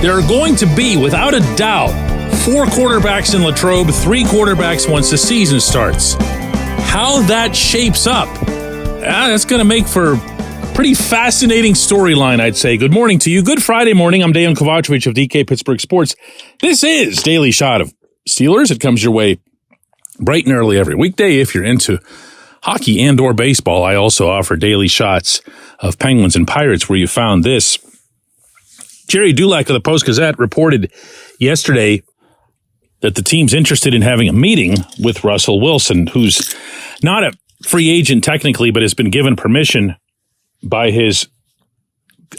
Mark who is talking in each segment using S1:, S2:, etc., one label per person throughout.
S1: There are going to be, without a doubt, 4 quarterbacks in Latrobe, 3 quarterbacks once the season starts. How that shapes up, that's going to make for a pretty fascinating storyline, I'd say. Good morning to you. Good Friday morning. I'm Dejan Kovacevic of DK Pittsburgh Sports. This is Daily Shot of Steelers. It comes your way bright and early every weekday. If you're into hockey and or baseball, I also offer daily shots of Penguins and Pirates where you found this. Jerry Dulac of the Post-Gazette reported yesterday that the team's interested in having a meeting with Russell Wilson, who's not a free agent technically, but has been given permission by his,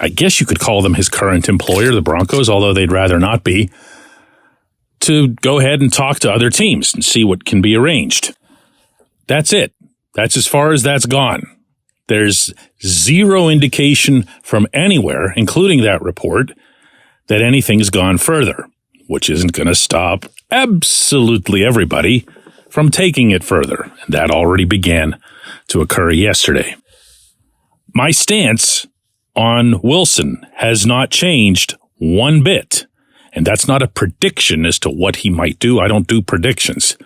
S1: I guess you could call them his current employer, the Broncos, although they'd rather not be, to go ahead and talk to other teams and see what can be arranged. That's it. That's as far as that's gone. There's zero indication from anywhere, including that report, that anything's gone further, which isn't going to stop absolutely everybody from taking it further. And that already began to occur yesterday. My stance on Wilson has not changed one bit. And that's not a prediction as to what he might do. I don't do predictions.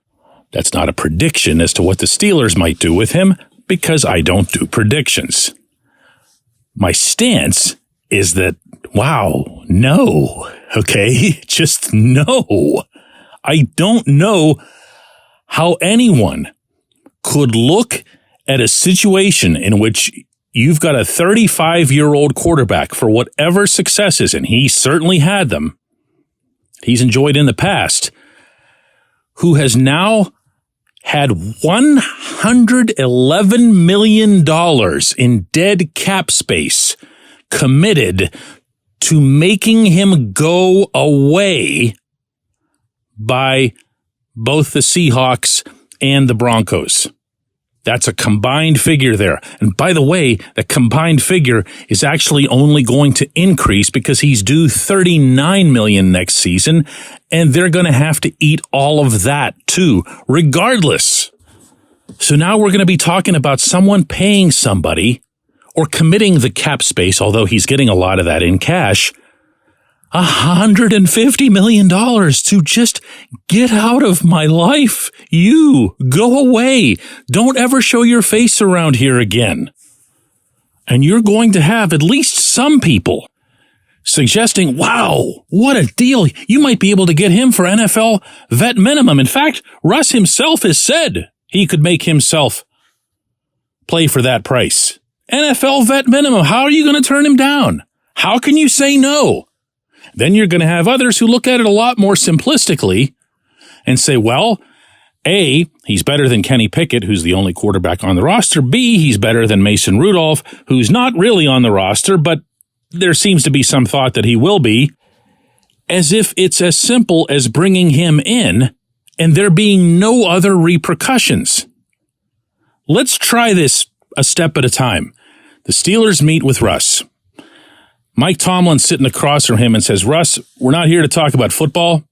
S1: That's not a prediction as to what the Steelers might do with him because I don't do predictions. My stance is that, wow, no, okay? Just no. I don't know how anyone could look at a situation in which you've got a 35-year-old quarterback for whatever successes, and he certainly had them, he's enjoyed in the past, who has now had $111 million in dead cap space committed to making him go away by both the Seahawks and the Broncos. That's a combined figure there. And by the way, the combined figure is actually only going to increase because he's due $39 million next season, and they're going to have to eat all of that too, regardless. So now we're going to be talking about someone paying somebody or committing the cap space, although he's getting a lot of that in cash, $150 million to just get out of my life. You go away. Don't ever show your face around here again. And you're going to have at least some people suggesting, wow, what a deal. You might be able to get him for NFL vet minimum. In fact, Russ himself has said he could make himself play for that price. NFL vet minimum. How are you going to turn him down? How can you say no? Then you're going to have others who look at it a lot more simplistically and say, well, A, he's better than Kenny Pickett, who's the only quarterback on the roster. B, he's better than Mason Rudolph, who's not really on the roster, but there seems to be some thought that he will be, as if it's as simple as bringing him in and there being no other repercussions. Let's try this a step at a time. The Steelers meet with Russ. Mike Tomlin's sitting across from him and says, Russ, we're not here to talk about football.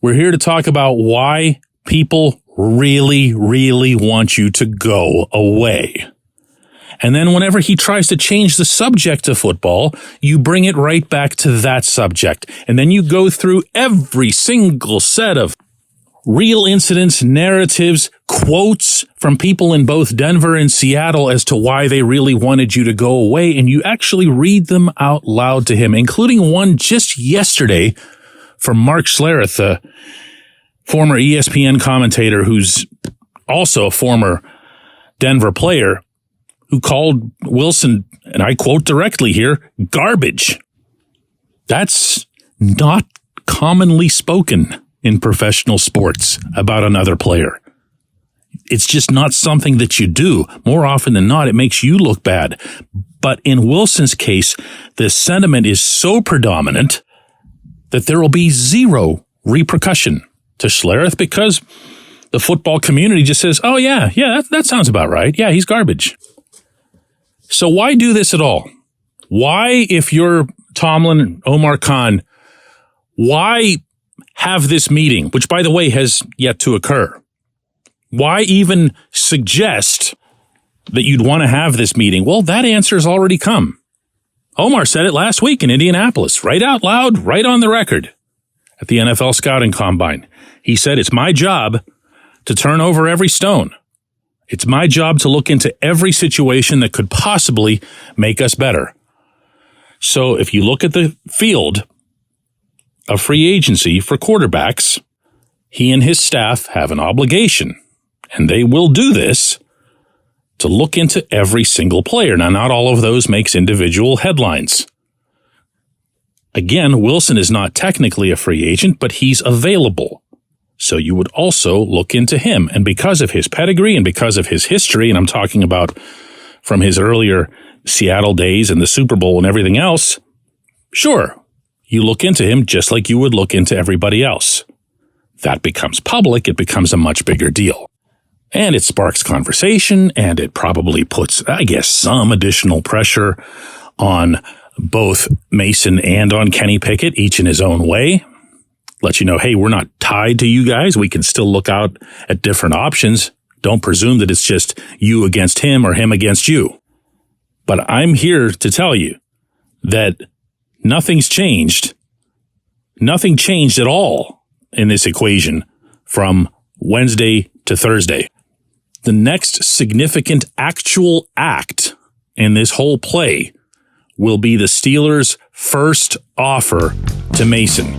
S1: We're here to talk about why people really, really want you to go away. And then whenever he tries to change the subject of football, you bring it right back to that subject. And then you go through every single set of real incidents, narratives, quotes from people in both Denver and Seattle as to why they really wanted you to go away. And you actually read them out loud to him, including one just yesterday from Mark Schlereth, the former ESPN commentator who's also a former Denver player, who called Wilson, and I quote directly here, garbage. That's not commonly spoken in professional sports about another player. It's just not something that you do. More often than not, it makes you look bad. But in Wilson's case, the sentiment is so predominant that there will be zero repercussion to Schlereth because the football community just says, oh yeah, that sounds about right. Yeah, he's garbage. So why do this at all? Why, if you're Tomlin, Omar Khan, why have this meeting, which, by the way, has yet to occur? Why even suggest that you'd want to have this meeting? Well, that answer has already come. Omar said it last week in Indianapolis, right out loud, right on the record at the NFL Scouting Combine. He said, it's my job to turn over every stone. It's my job to look into every situation that could possibly make us better. So if you look at the field of free agency for quarterbacks, he and his staff have an obligation, and they will do this, to look into every single player. Now, not all of those makes individual headlines. Again, Wilson is not technically a free agent, but he's available. So you would also look into him. And because of his pedigree and because of his history, and I'm talking about from his earlier Seattle days and the Super Bowl and everything else, sure, you look into him just like you would look into everybody else. That becomes public, it becomes a much bigger deal. And it sparks conversation, and it probably puts, I guess, some additional pressure on both Mason and on Kenny Pickett, each in his own way. Let you know, hey, we're not tied to you guys. We can still look out at different options. Don't presume that it's just you against him or him against you. But I'm here to tell you that nothing's changed. Nothing changed at all in this equation from Wednesday to Thursday. The next significant actual act in this whole play will be the Steelers' first offer to Mason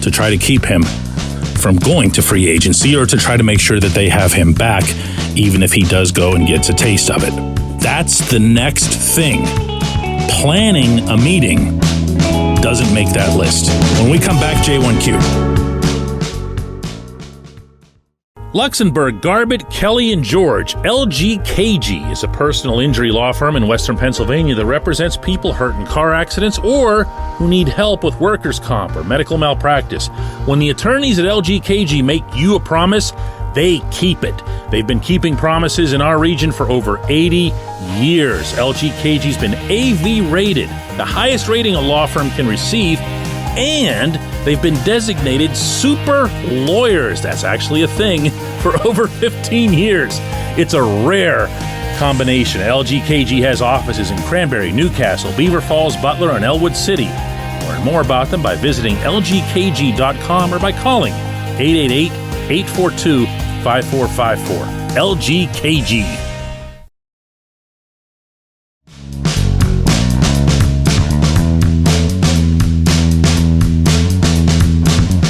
S1: to try to keep him from going to free agency or to try to make sure that they have him back, even if he does go and gets a taste of it. That's the next thing. Planning a meeting doesn't make that list. When we come back, J1Q. Luxembourg, Garbett, Kelly & George, LGKG is a personal injury law firm in Western Pennsylvania that represents people hurt in car accidents or who need help with workers' comp or medical malpractice. When the attorneys at LGKG make you a promise, they keep it. They've been keeping promises in our region for over 80 years. LGKG's been AV rated, the highest rating a law firm can receive, and they've been designated super lawyers. That's actually a thing for over 15 years. It's a rare combination. LGKG has offices in Cranberry, Newcastle, Beaver Falls, Butler, and Elwood City. Learn more about them by visiting lgkg.com or by calling 888-842-5454. LGKG.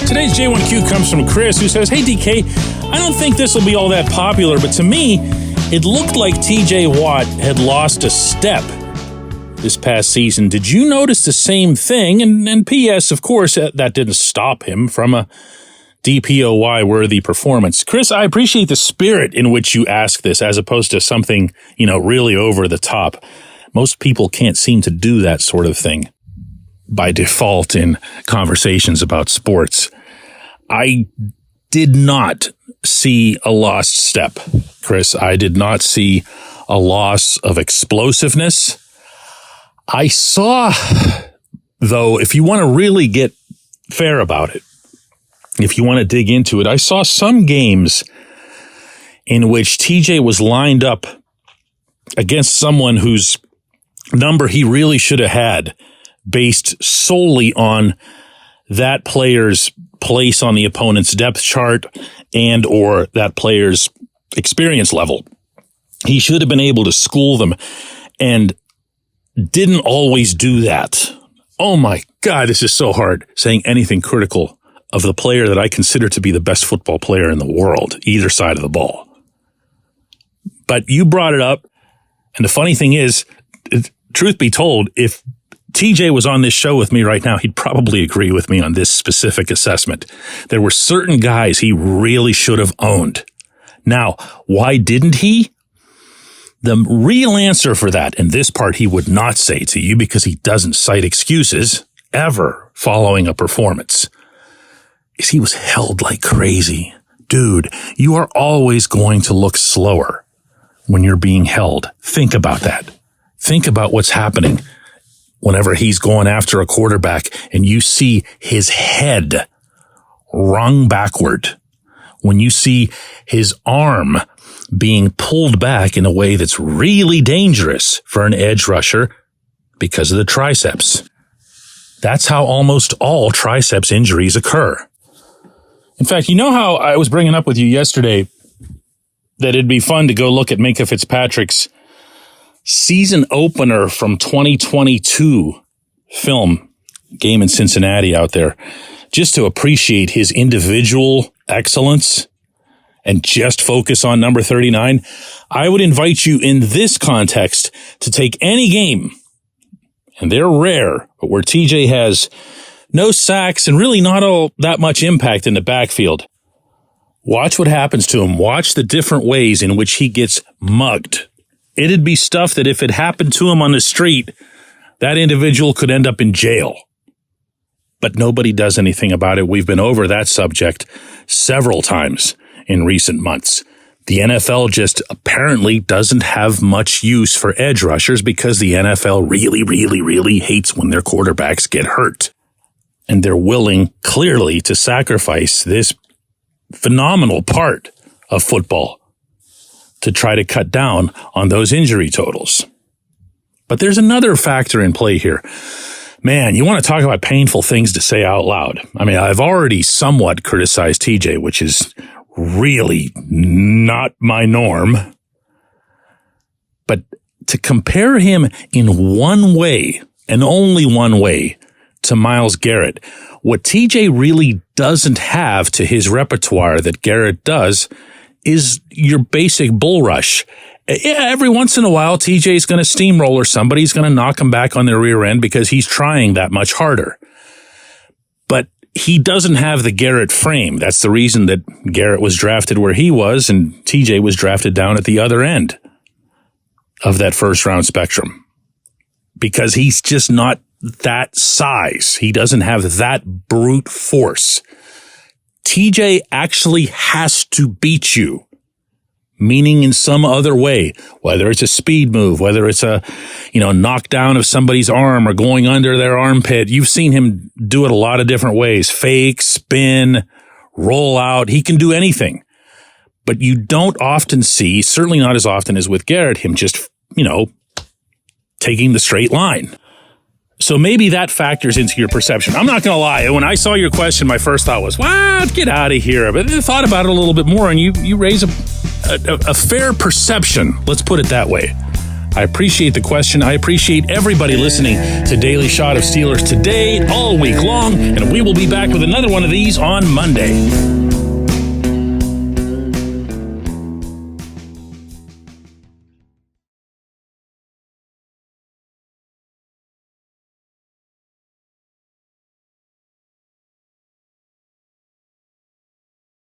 S1: Today's J1Q comes from Chris, who says, hey, DK, I don't think this will be all that popular, but to me, it looked like TJ Watt had lost a step this past season. Did you notice the same thing? And P.S., of course, that didn't stop him from a DPOY-worthy performance. Chris, I appreciate the spirit in which you ask this, as opposed to something, really over the top. Most people can't seem to do that sort of thing by default in conversations about sports. I did not see a lost step, Chris. I did not see a loss of explosiveness. I saw, though, if you want to really get fair about it, if you want to dig into it, I saw some games in which TJ was lined up against someone whose number he really should have had, based solely on that player's place on the opponent's depth chart and or that player's experience level. He should have been able to school them and didn't always do that. Oh my God, this is so hard saying anything critical of the player that I consider to be the best football player in the world, either side of the ball. But you brought it up, and the funny thing is, truth be told, if TJ was on this show with me right now, he'd probably agree with me on this specific assessment. There were certain guys he really should have owned. Now, why didn't he? The real answer for that, and this part he would not say to you because he doesn't cite excuses ever following a performance, is he was held like crazy. Dude, you are always going to look slower when you're being held. Think about that. Think about what's happening whenever he's going after a quarterback and you see his head wrung backward, when you see his arm being pulled back in a way that's really dangerous for an edge rusher because of the triceps. That's how almost all triceps injuries occur. In fact, you know how I was bringing up with you yesterday that it'd be fun to go look at Minkah Fitzpatrick's season opener from 2022 film, game in Cincinnati out there, just to appreciate his individual excellence and just focus on number 39. I would invite you in this context to take any game, and they're rare, but where TJ has no sacks and really not all that much impact in the backfield. Watch what happens to him. Watch the different ways in which he gets mugged. It'd be stuff that if it happened to him on the street, that individual could end up in jail. But nobody does anything about it. We've been over that subject several times in recent months. The NFL just apparently doesn't have much use for edge rushers because the NFL really, really, really hates when their quarterbacks get hurt. And they're willing, clearly, to sacrifice this phenomenal part of football to try to cut down on those injury totals. But there's another factor in play here. Man, you want to talk about painful things to say out loud. I mean, I've already somewhat criticized TJ, which is really not my norm. But to compare him in one way, and only one way, to Myles Garrett, what TJ really doesn't have to his repertoire that Garrett does is your basic bull rush. Yeah, every once in a while, TJ's going to steamroller somebody's going to knock him back on their rear end because he's trying that much harder. But he doesn't have the Garrett frame. That's the reason that Garrett was drafted where he was and TJ was drafted down at the other end of that first round spectrum. Because he's just not that size. He doesn't have that brute force. TJ actually has to beat you, meaning in some other way, whether it's a speed move, whether it's a, knockdown of somebody's arm or going under their armpit. You've seen him do it a lot of different ways. Fake, spin, roll out. He can do anything. But you don't often see, certainly not as often as with Garrett, him just, taking the straight line. So maybe that factors into your perception. I'm not going to lie. When I saw your question, my first thought was, well, get out of here. But I thought about it a little bit more, and you raise a fair perception. Let's put it that way. I appreciate the question. I appreciate everybody listening to Daily Shot of Steelers today, all week long, and we will be back with another one of these on Monday.